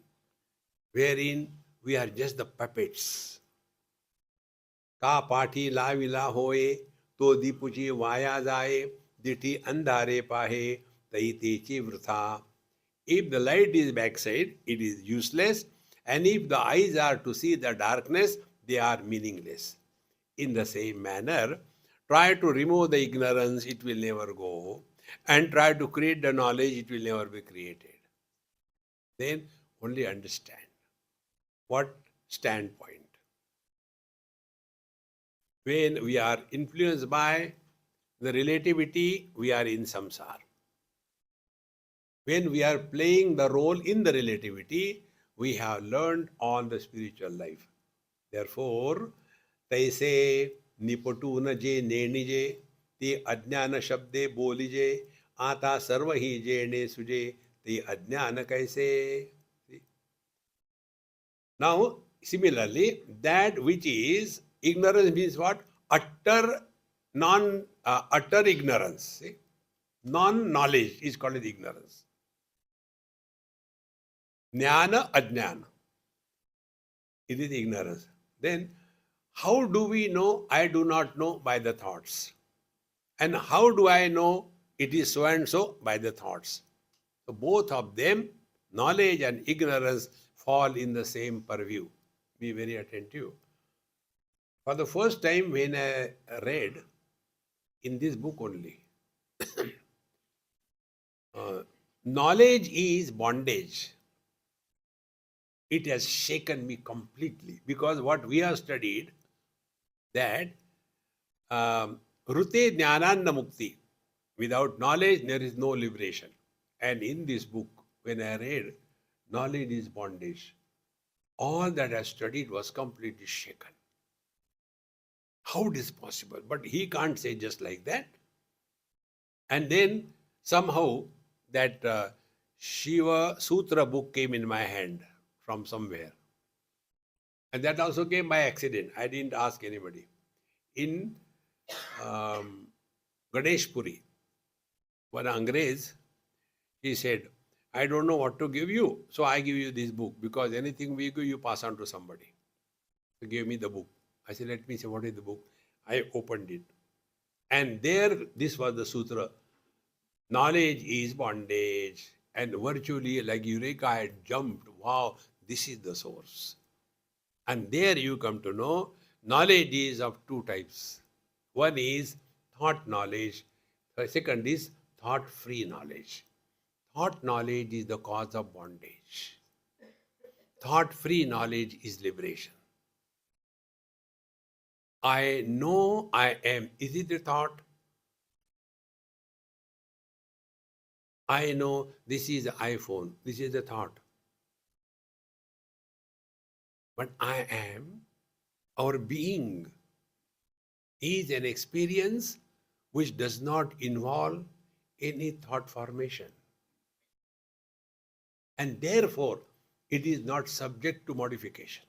wherein we are just the puppets. का पाठी लाविला होए तो दीपुची via जाए दिठी अंधारे पाहे तई तेची वृथा. If the light is backside, it is useless, and if the eyes are to see the darkness, they are meaningless. In the same manner, try to remove the ignorance, it will never go, and try to create the knowledge, it will never be created. Then only understand. What standpoint? When we are influenced by the relativity, we are in samsara. When we are playing the role in the relativity, we have learned on the spiritual life. Therefore, तैसे निपटून जे नेणिजे ते अज्ञान शब्दे बोलिजे आता सर्व ही जेणे सुजे ते अज्ञान कैसे. Now, similarly, that which is ignorance means what? Utter ignorance. See? Non-knowledge is called as ignorance. Jnana, ajnana. It is ignorance. Then, how do we know I do not know? By the thoughts. And how do I know it is so and so? By the thoughts. So both of them, knowledge and ignorance, fall in the same purview. Be very attentive. For the first time when I read in this book only, knowledge is bondage. It has shaken me completely, because what we have studied, that Rute Jnananda Mukti, without knowledge there is no liberation. And in this book, when I read, knowledge is bondage, all that I studied was completely shaken. How it is possible? But he can't say just like that. And then somehow that Shiva Sutra book came in my hand from somewhere. And that also came by accident. I didn't ask anybody. In Ganesh Puri, one Angrez, he said, I don't know what to give you, so I give you this book, because anything we give, you pass on to somebody. He gave me the book. I said, let me see what is the book. I opened it. And there, this was the sutra. Knowledge is bondage. And virtually, like Eureka, I had jumped. Wow, this is the source. And there you come to know knowledge is of 2 types. One is thought knowledge. The second is thought-free knowledge. Thought knowledge is the cause of bondage. Thought-free knowledge is liberation. I know I am. Is it a thought? I know this is an iPhone. This is a thought. But I am, our being, is an experience which does not involve any thought formation. And therefore, it is not subject to modification.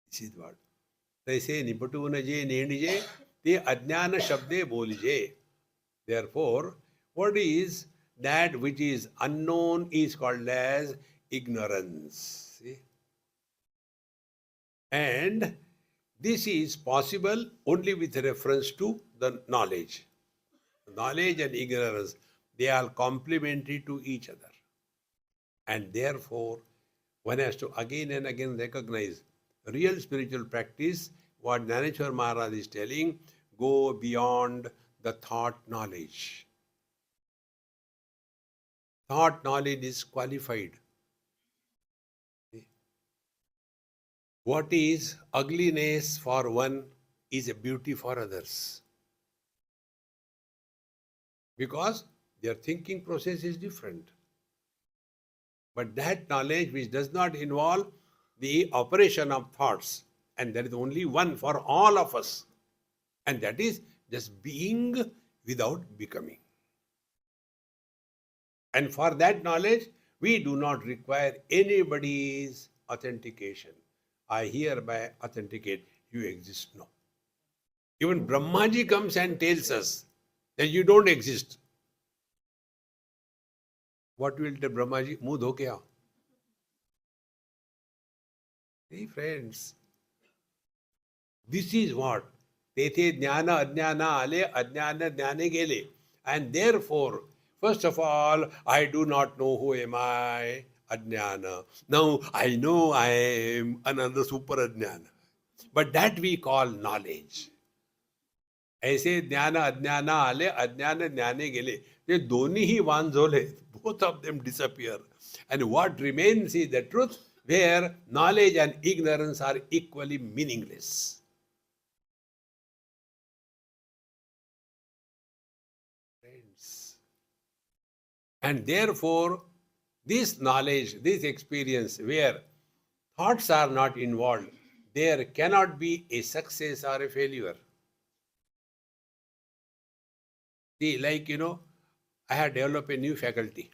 This is what. तैसे निपटून जे नेणिजे ते अज्ञान शब्दे बोलिजे. Therefore, what is that which is unknown is called as ignorance. See? And this is possible only with reference to the knowledge. Knowledge and ignorance, they are complementary to each other. And therefore, one has to again and again recognize real spiritual practice, what Jnaneshwar Maharaj is telling, go beyond the thought knowledge. Thought knowledge is qualified. What is ugliness for one is a beauty for others. Because their thinking process is different. But that knowledge which does not involve the operation of thoughts, and there is only one for all of us, and that is just being without becoming. And for that knowledge, we do not require anybody's authentication. I hereby authenticate you exist. No. Even Brahmaji comes and tells us that you don't exist. What will tell Brahmaji? Muh dho ke aao. Hey friends, this is what Tethe jnana ajnana ale ajnana jnane gele. And therefore, first of all, I do not know who am I, ajnana. Now I know I am another super ajnana. But that we call knowledge. ऐसे ज्ञान अज्ञान आले अज्ञान ज्ञाने गेले ते दोन्हीही वान झोले. Both of them disappear. And what remains is the truth, where knowledge and ignorance are equally meaningless. Friends. And therefore, this knowledge, this experience, where thoughts are not involved, there cannot be a success or a failure. See, like, I have developed a new faculty.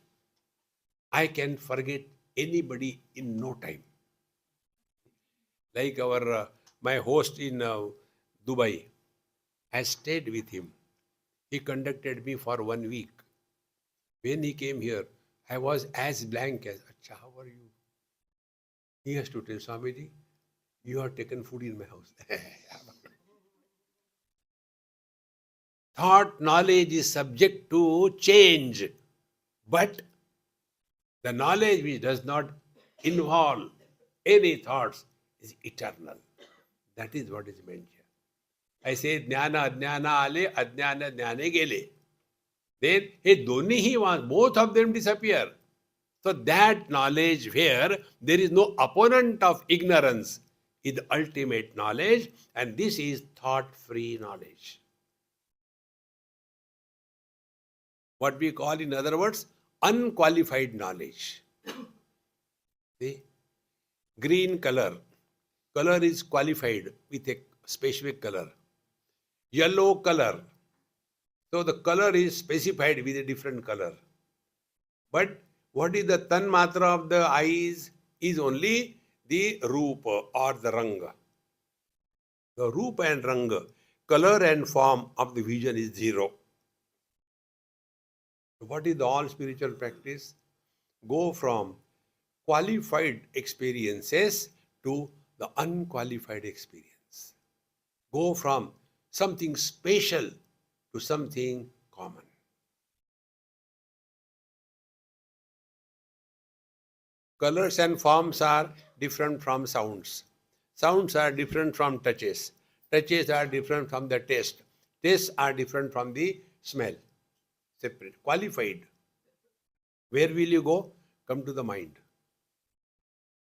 I can forget anybody in no time. Like my host in Dubai, I stayed with him. He conducted me for 1 week. When he came here, I was as blank as, Acha, how are you? He has to tell Swamiji, you have taken food in my house. Thought knowledge is subject to change, but the knowledge which does not involve any thoughts is eternal. That is what is meant here. I say jnana ajnana ale, ajnana jnane gele. Then both of them disappear. So that knowledge where there is no opponent of ignorance is the ultimate knowledge, and this is thought-free knowledge. What we call, in other words, unqualified knowledge. See? Green color. Color is qualified with a specific color. Yellow color. So the color is specified with a different color. But what is the tan matra of the eyes is only the rupa or the ranga. The rupa and ranga, color and form of the vision is zero. What is the all spiritual practice? Go from qualified experiences to the unqualified experience. Go from something special to something common. Colors and forms are different from sounds. Sounds are different from touches. Touches are different from the taste. Tastes are different from the smell. Separate, qualified. Where will you go? Come to the mind.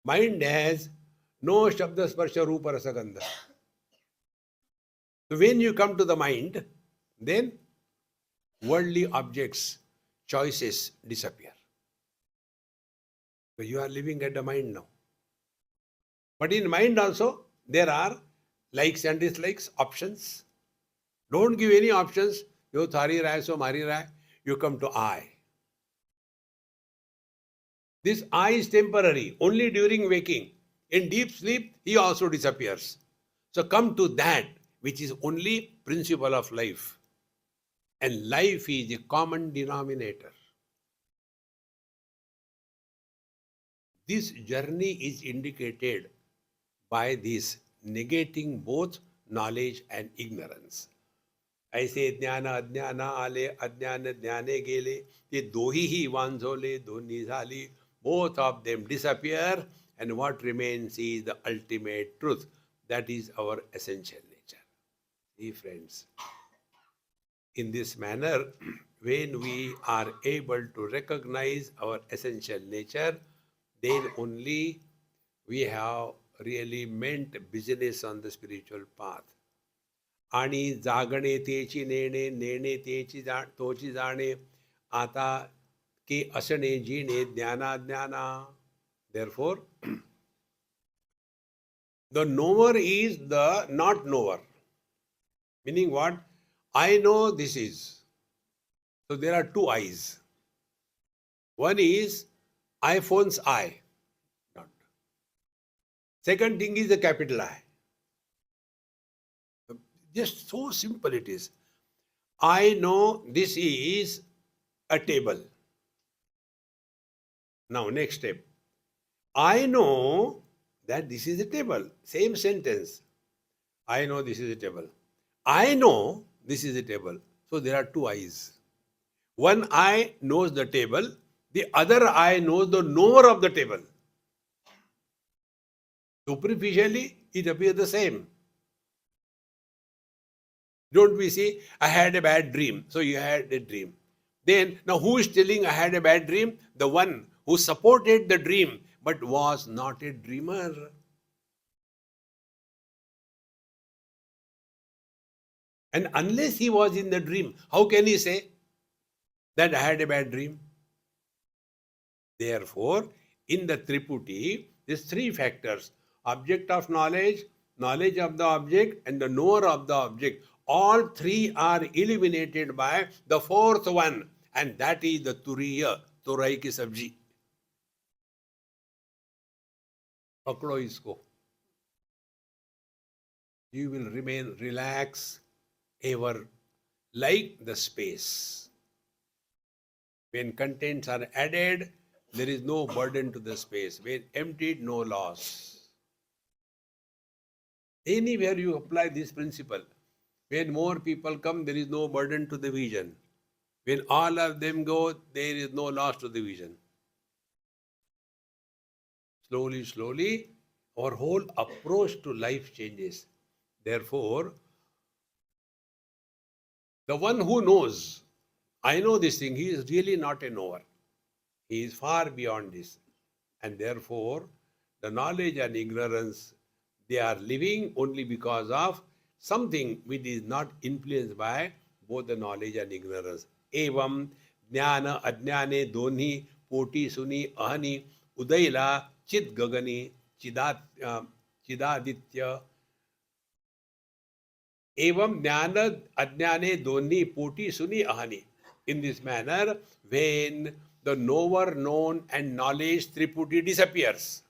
Mind has no shabda sparsha rupa rasa gandha. So when you come to the mind, then worldly objects, choices disappear. So you are living at the mind now. But in mind also, there are likes and dislikes, options. Don't give any options. Yo thari rai, so mari rai. You come to I. This I is temporary, only during waking. In deep sleep, he also disappears. So come to that which is only principle of life. And life is a common denominator. This journey is indicated by this negating both knowledge and ignorance. ऐसे ज्ञान अज्ञान आले अज्ञान ज्ञाने गेले ते दोहीही वांझोले दोन्ही झाली. Both of them disappear, and what remains is the ultimate truth. That is our essential nature. See, friends, in this manner, when we are able to recognize our essential nature, then only we have really meant business on the spiritual path. आणि जागणे तेची नेणे नेणे तेची तोची जाणे आता की असणे जिणे ज्ञाना ज्ञाना. Therefore, the knower is the not knower. Meaning what? I know this is. So there are two I's. One is iPhone's I. Not. Second thing is the capital I. Just so simple it is. I know this is a table. Now, next step. I know that this is a table. Same sentence. I know this is a table. I know this is a table. So there are two I's. One eye knows the table. The other eye knows the knower of the table. Superficially, it appears the same. Don't we see, I had a bad dream. So you had a dream. Then, now who is telling I had a bad dream? The one who supported the dream but was not a dreamer. And unless he was in the dream, how can he say that I had a bad dream? Therefore, in the Triputi, these three factors: object of knowledge, knowledge of the object, and the knower of the object. All three are eliminated by the fourth one, and that is the turiya, तुरई की सब्जी. पकड़ो इसको. You will remain relaxed ever like the space. When contents are added, there is no burden to the space. When emptied, no loss. Anywhere you apply this principle, when more people come, there is no burden to the vision. When all of them go, there is no loss to the vision. Slowly, slowly, our whole approach to life changes. Therefore, the one who knows, I know this thing, he is really not a knower. He is far beyond this. And therefore, the knowledge and ignorance, they are living only because of something which is not influenced by both the knowledge and ignorance. Evam jnana ajnane donhi poti suni ahani udaila chit gagani chidaditya. Evam jnana ajnane donhi poti suni ahani. In this manner, when the knower, known, and knowledge triputi disappears,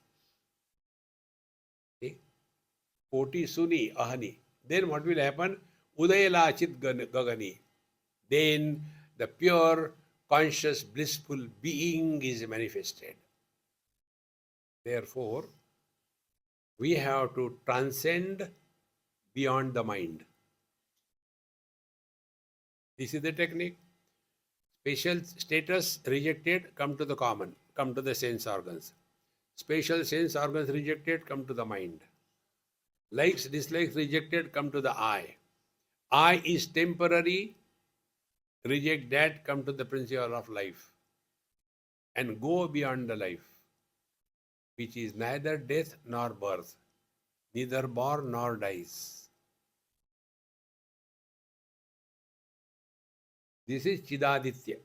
poti suni ahani, then what will happen? Udayala chit gagani. Then the pure, conscious, blissful being is manifested. Therefore, we have to transcend beyond the mind. This is the technique. Special status rejected, come to the common, come to the sense organs. Special sense organs rejected, come to the mind. Likes, dislikes rejected, come to the I. I is temporary, reject that, come to the principle of life. And go beyond the life, which is neither death nor birth, neither born nor dies. This is Chidaditya.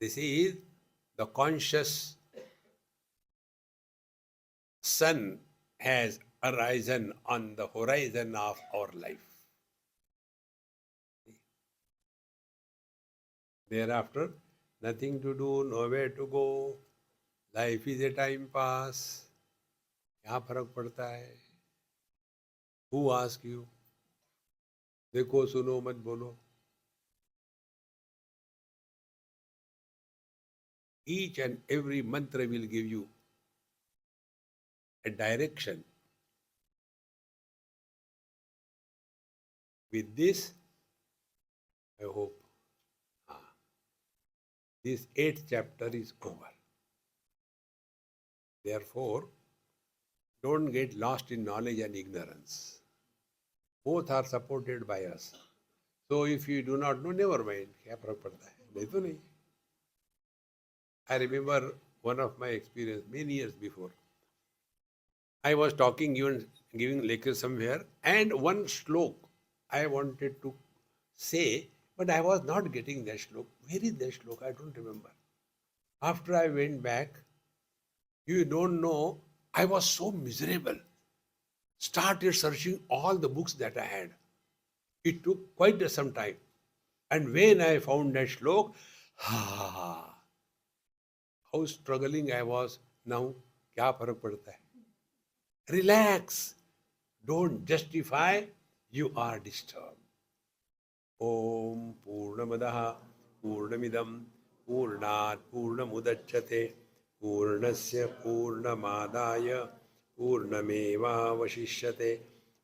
This is the conscious sun has arisen on the horizon of our life. Thereafter, nothing to do, nowhere to go. Life is a time pass. क्या फर्क पड़ता है? Who asks you? देखो सुनो मत बोलो. Each and every mantra will give you a direction With this, I hope this 8th chapter is over. Therefore, don't get lost in knowledge and ignorance. Both are supported by us. So if you do not know, never mind. क्या फर्क पड़ता है? नहीं तो नहीं. I remember one of my experience many years before. I was talking, even giving lecture somewhere, and one slok I wanted to say, but I was not getting that slok. Where is that slok? I don't remember. After I went back, you don't know, I was so miserable. Started searching all the books that I had. It took quite some time. And when I found that slok, how struggling I was. Now, क्या फर्क पड़ता है? Relax. Don't justify. You are disturbed. Om Purnamadaha Purnamidam Purnat Purnamudachyate Purnasya Purnamadaya Purnameva Vashishyate.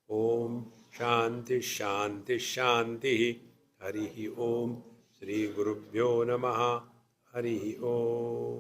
Om Shanti Shanti Shanti. Harihi Om. Shri Gurubhyo Namaha. Harihi Om.